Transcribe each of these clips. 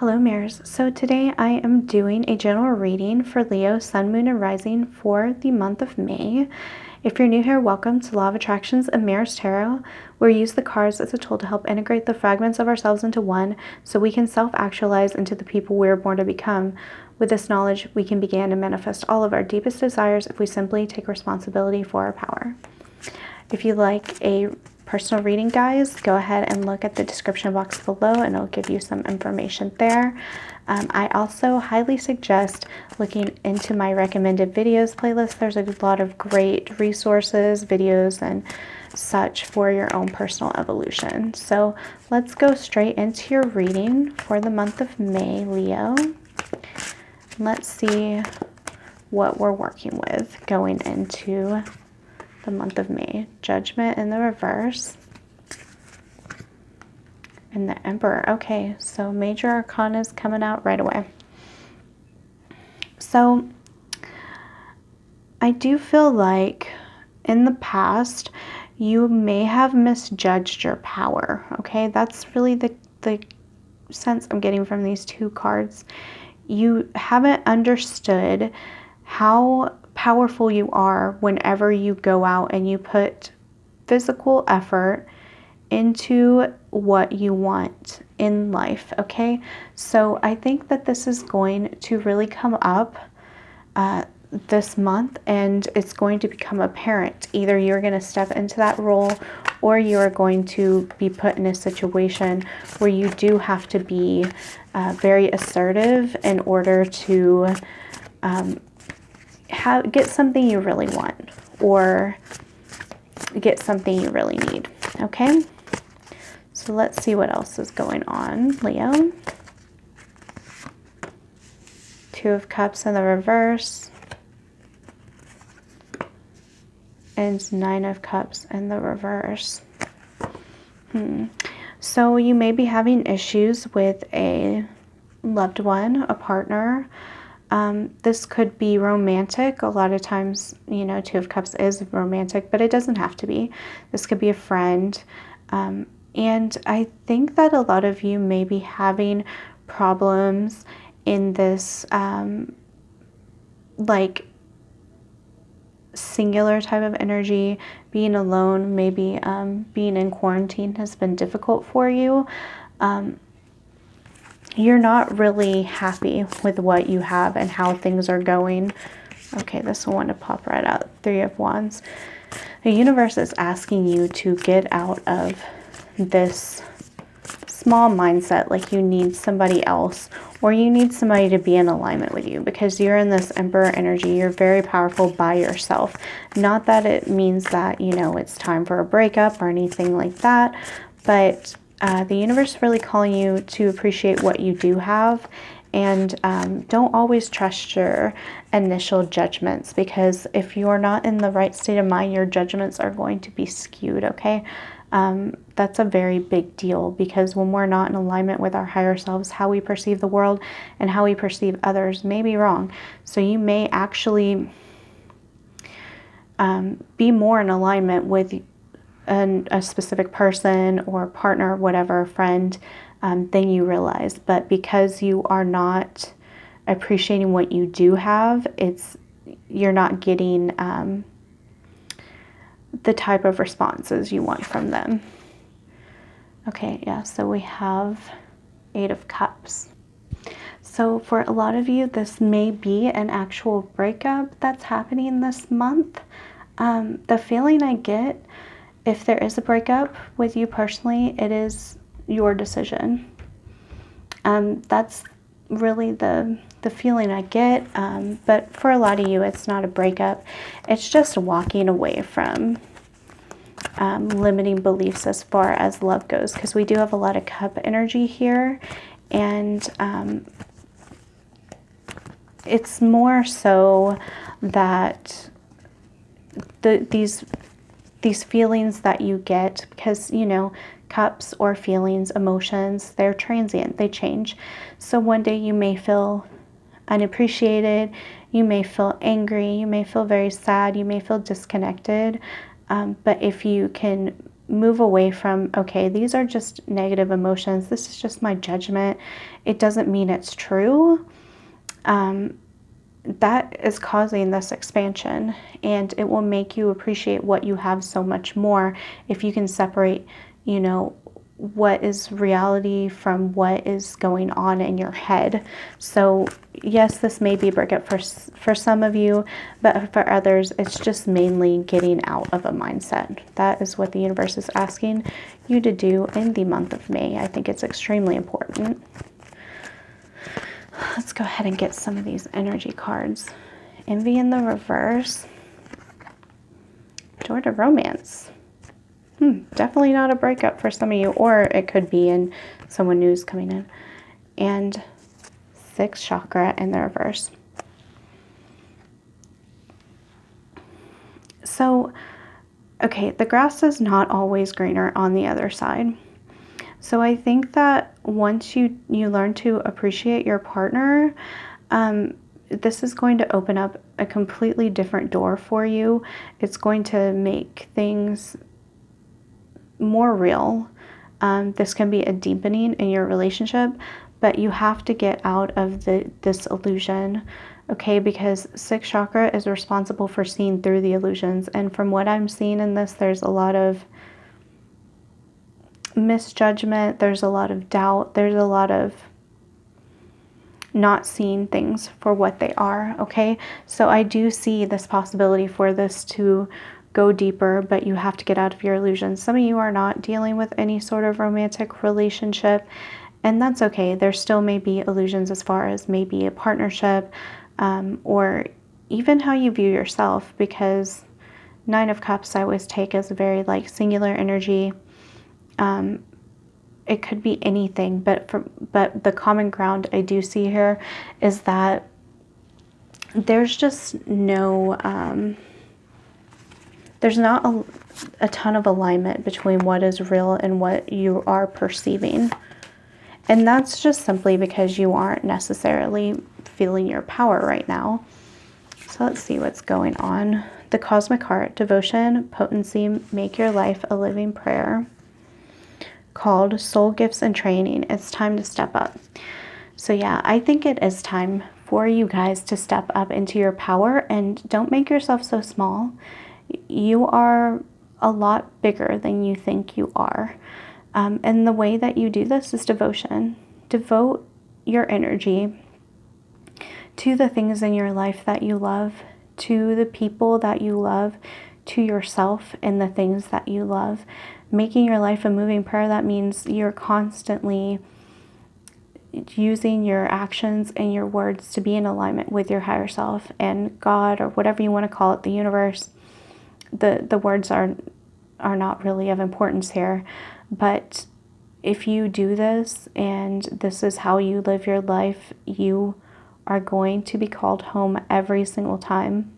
Hello, Mirrors. So today I am doing a general reading for Leo, Sun, Moon, and Rising for the month of May. If you're new here, welcome to Law of Attractions and Mirrors Tarot, where we use the cards as a tool to help integrate the fragments of ourselves into one so we can self-actualize into the people we were born to become. With this knowledge, we can begin to manifest all of our deepest desires if we simply take responsibility for our power. If you'd like a personal reading, guys, go ahead and look at the description box below and it'll give you some information there. I also highly suggest looking into my recommended videos playlist. There's a lot of great resources, videos, and such for your own personal evolution. So let's go straight into your reading for the month of May, Leo. Let's see what we're working with going into the month of May. Judgment in the reverse. And the Emperor. Okay, so Major Arcana is coming out right away. So I do feel like in the past you may have misjudged your power. Okay, that's really the sense I'm getting from these two cards. You haven't understood how powerful you are whenever you go out and you put physical effort into what you want in life. Okay, so I think that this is going to really come up this month, and it's going to become apparent. Either you're going to step into that role, or you're going to be put in a situation where you do have to be very assertive in order to get something you really want, or get something you really need. Okay, so let's see what else is going on, Leo. Two of Cups in the reverse, and Nine of Cups in the reverse. So you may be having issues with a loved one, a partner. This could be romantic. A lot of times, you know, Two of Cups is romantic, but it doesn't have to be. This could be a friend. And I think that a lot of you may be having problems in this, like, singular type of energy. Being alone, maybe being in quarantine has been difficult for you. You're not really happy with what you have and how things are going. Okay, this one to pop right out. Three of Wands. The universe is asking you to get out of this small mindset like you need somebody else, or you need somebody to be in alignment with you, because you're in this Emperor energy. You're very powerful by yourself. Not that it means that, you know, it's time for a breakup or anything like that, but the universe is really calling you to appreciate what you do have, and don't always trust your initial judgments, because if you're not in the right state of mind, your judgments are going to be skewed, okay? That's a very big deal, because when we're not in alignment with our higher selves, how we perceive the world and how we perceive others may be wrong. So you may actually be more in alignment with a specific person or partner, whatever, friend, than you realize. But because you are not appreciating what you do have, you're not getting the type of responses you want from them. Okay, yeah, so we have Eight of Cups. So for a lot of you, this may be an actual breakup that's happening this month. The feeling I get, if there is a breakup with you personally, it is your decision. That's really the feeling I get. But for a lot of you, it's not a breakup. It's just walking away from limiting beliefs as far as love goes, because we do have a lot of cup energy here, and it's more so that these feelings that you get, because, you know, cups or feelings, emotions, they're transient, they change. So one day you may feel unappreciated, you may feel angry, you may feel very sad, you may feel disconnected. But if you can move away from, okay, these are just negative emotions. This is just my judgment. It doesn't mean it's true. That is causing this expansion, and it will make you appreciate what you have so much more if you can separate, what is reality from what is going on in your head. So yes, this may be a breakup for some of you, but for others, it's just mainly getting out of a mindset. That is what the universe is asking you to do in the month of May. I think it's extremely important. Let's go ahead and get some of these energy cards. Envy in the reverse. Door to romance. Definitely not a breakup for some of you, or it could be in someone new's coming in. And 6th chakra in the reverse. So, okay, the grass is not always greener on the other side. So I think that once you learn to appreciate your partner, this is going to open up a completely different door for you. It's going to make things more real. This can be a deepening in your relationship, but you have to get out of this illusion, okay? Because 6th chakra is responsible for seeing through the illusions. And from what I'm seeing in this, there's a lot of misjudgment, there's a lot of doubt, there's a lot of not seeing things for what they are, okay? So I do see this possibility for this to go deeper, but you have to get out of your illusions. Some of you are not dealing with any sort of romantic relationship, and that's okay. There still may be illusions as far as maybe a partnership, or even how you view yourself, because 9 of Cups I always take as a very singular energy. It could be anything, but the common ground I do see here is that there's just no, there's not a ton of alignment between what is real and what you are perceiving. And that's just simply because you aren't necessarily feeling your power right now. So let's see what's going on. The Cosmic Heart, devotion, potency, make your life a living prayer. Called Soul Gifts and Training. It's time to step up. So yeah, I think it is time for you guys to step up into your power, and don't make yourself so small. You are a lot bigger than you think you are. And the way that you do this is devotion. Devote your energy to the things in your life that you love, to the people that you love, to yourself and the things that you love. Making your life a moving prayer, that means you're constantly using your actions and your words to be in alignment with your higher self and God, or whatever you want to call it, the universe. The words are not really of importance here, but if you do this and this is how you live your life, you are going to be called home every single time.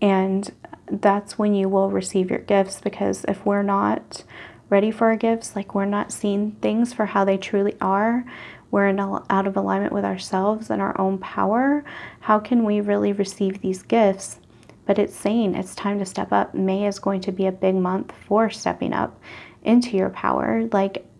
And that's when you will receive your gifts, because if we're not ready for our gifts, we're not seeing things for how they truly are, we're out of alignment with ourselves and our own power, how can we really receive these gifts? But it's saying it's time to step up. May is going to be a big month for stepping up into your power.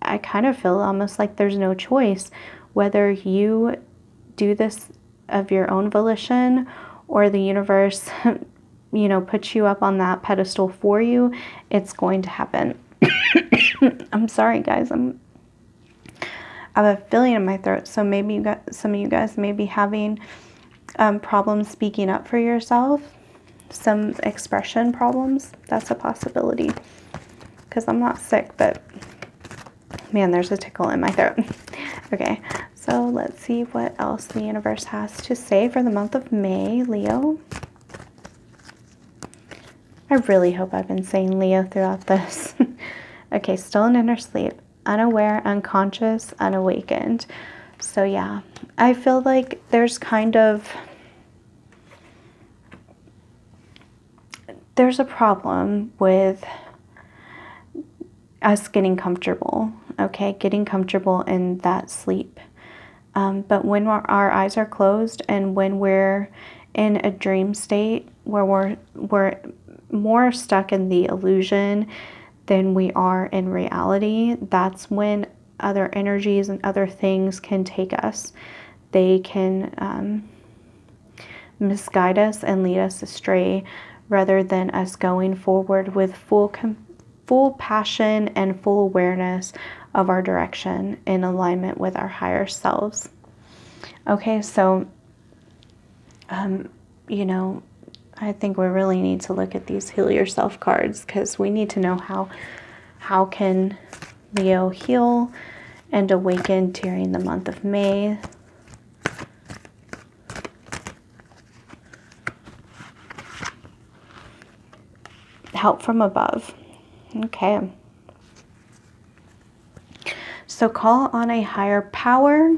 I kind of feel almost like there's no choice, whether you do this of your own volition or the universe puts you up on that pedestal for you, it's going to happen. I'm sorry, guys. I have a feeling in my throat, so maybe some of you guys may be having problems speaking up for yourself, some expression problems. That's a possibility, because I'm not sick, but man, there's a tickle in my throat. Okay, so let's see what else the universe has to say for the month of May, Leo. I really hope I've been saying Leo throughout this. Okay, still in inner sleep, unaware, unconscious, unawakened. So yeah, I feel like there's there's a problem with us getting comfortable, okay? Getting comfortable in that sleep. But when our eyes are closed and when we're in a dream state where we're more stuck in the illusion than we are in reality, that's when other energies and other things can take us. They can misguide us and lead us astray, rather than us going forward with full passion and full awareness of our direction in alignment with our higher selves. Okay, so, you know, I think we really need to look at these Heal Yourself cards, because we need to know how can Leo heal and awaken during the month of May. Help from above. Okay. So call on a higher power.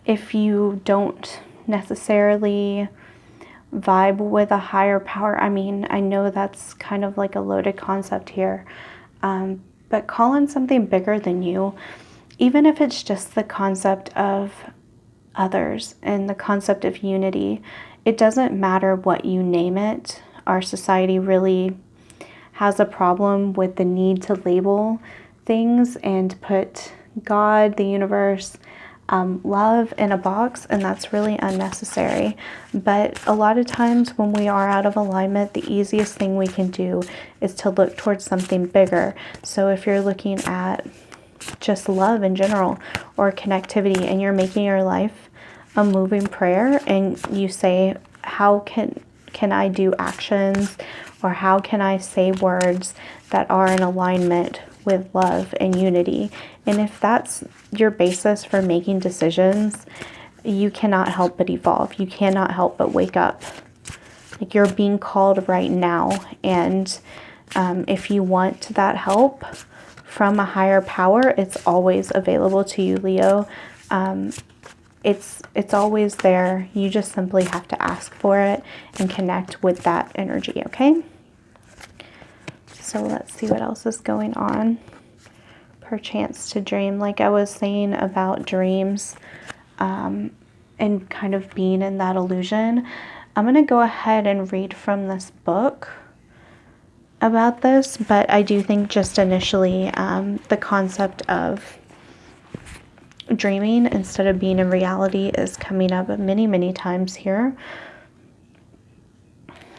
If you don't necessarily vibe with a higher power, I mean, I know that's kind of like a loaded concept here, but call on something bigger than you, even if it's just the concept of others and the concept of unity. It doesn't matter what you name it. Our society really has a problem with the need to label things and put God, the universe, love in a box, and that's really unnecessary. But a lot of times when we are out of alignment, the easiest thing we can do is to look towards something bigger. So if you're looking at just love in general or connectivity, and you're making your life a moving prayer, and you say, how can I do actions, or how can I say words that are in alignment with love and unity? And if that's your basis for making decisions, you cannot help but evolve. You cannot help but wake up. Like, you're being called right now. And if you want that help from a higher power, it's always available to you, Leo. It's always there. You just simply have to ask for it and connect with that energy, okay? So let's see what else is going on. Perchance to dream, like I was saying about dreams, and kind of being in that illusion. I'm going to go ahead and read from this book about this, but I do think just initially the concept of dreaming instead of being in reality is coming up many, many times here,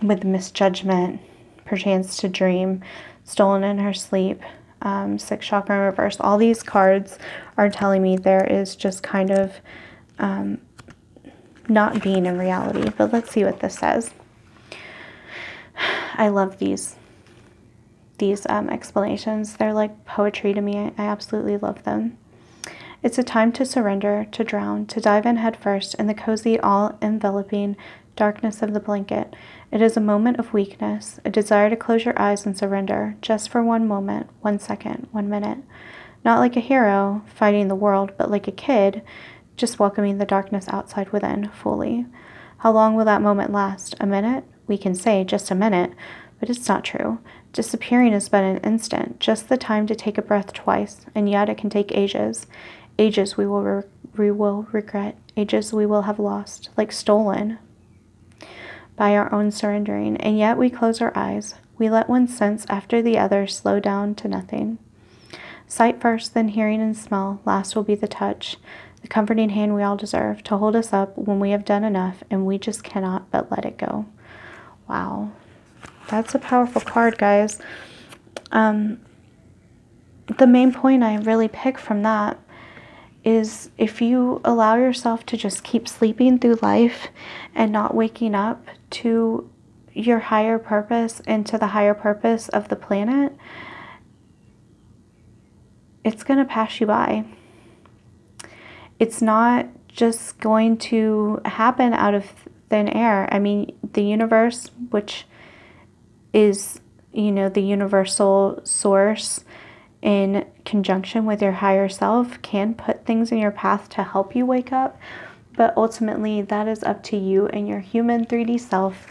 with misjudgment, perchance to dream, stolen in her sleep, sixth chakra in reverse. All these cards are telling me there is just kind of not being in reality. But let's see what this says. I love these explanations. They're like poetry to me. I absolutely love them. It's a time to surrender, to drown, to dive in head first in the cozy, all-enveloping darkness of the blanket. It is a moment of weakness, a desire to close your eyes and surrender, just for 1 moment, 1 second, 1 minute. Not like a hero fighting the world, but like a kid, just welcoming the darkness outside within fully. How long will that moment last? A minute? We can say just a minute, but it's not true. Disappearing is but an instant, just the time to take a breath twice, and yet it can take ages. Ages we will regret, ages we will have lost, like stolen by our own surrendering. And yet we close our eyes. We let one sense after the other slow down to nothing. Sight first, then hearing and smell. Last will be the touch, the comforting hand we all deserve, to hold us up when we have done enough and we just cannot but let it go. Wow. That's a powerful card, guys. The main point I really pick from that is, if you allow yourself to just keep sleeping through life and not waking up to your higher purpose and to the higher purpose of the planet, it's going to pass you by. It's not just going to happen out of thin air. I mean, the universe, which is, the universal source, in conjunction with your higher self, can put things in your path to help you wake up. But ultimately, that is up to you and your human 3D self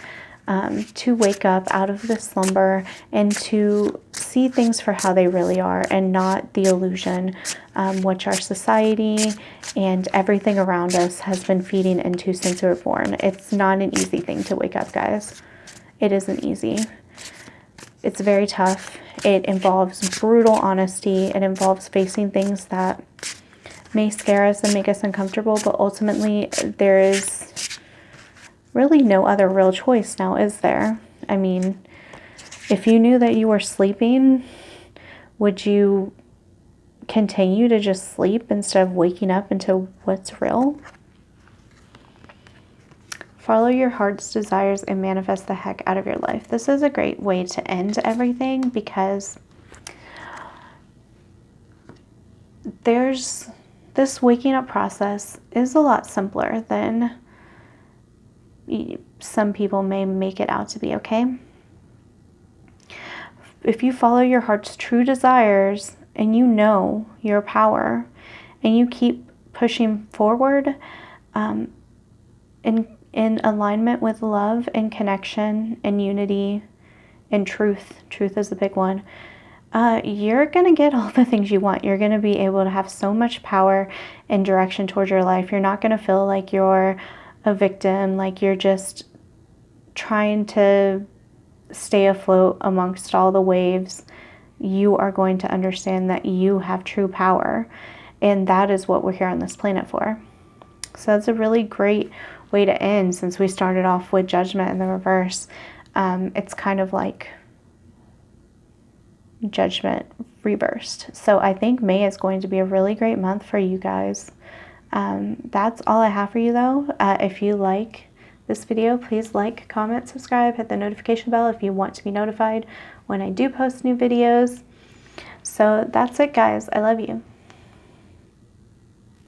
to wake up out of this slumber and to see things for how they really are, and not the illusion which our society and everything around us has been feeding into since we were born. It's not an easy thing to wake up, guys. It isn't easy. It's very tough. It involves brutal honesty. It involves facing things that may scare us and make us uncomfortable, but ultimately there is really no other real choice now, is there? I mean, if you knew that you were sleeping, would you continue to just sleep instead of waking up into what's real? Follow your heart's desires and manifest the heck out of your life. This is a great way to end everything, because this waking up process is a lot simpler than some people may make it out to be, okay? If you follow your heart's true desires and you know your power and you keep pushing forward in alignment with love and connection and unity and truth is a big one, you're going to get all the things you want. You're going to be able to have so much power and direction towards your life. You're not going to feel like you're a victim, like you're just trying to stay afloat amongst all the waves. You are going to understand that you have true power, and that is what we're here on this planet for. So that's a really great way to end, since we started off with judgment in the reverse. It's kind of like judgment reversed. So I think May is going to be a really great month for you guys. That's all I have for you, though. If you like this video, please like, comment, subscribe, hit the notification bell if you want to be notified when I do post new videos. So that's it, guys. I love you.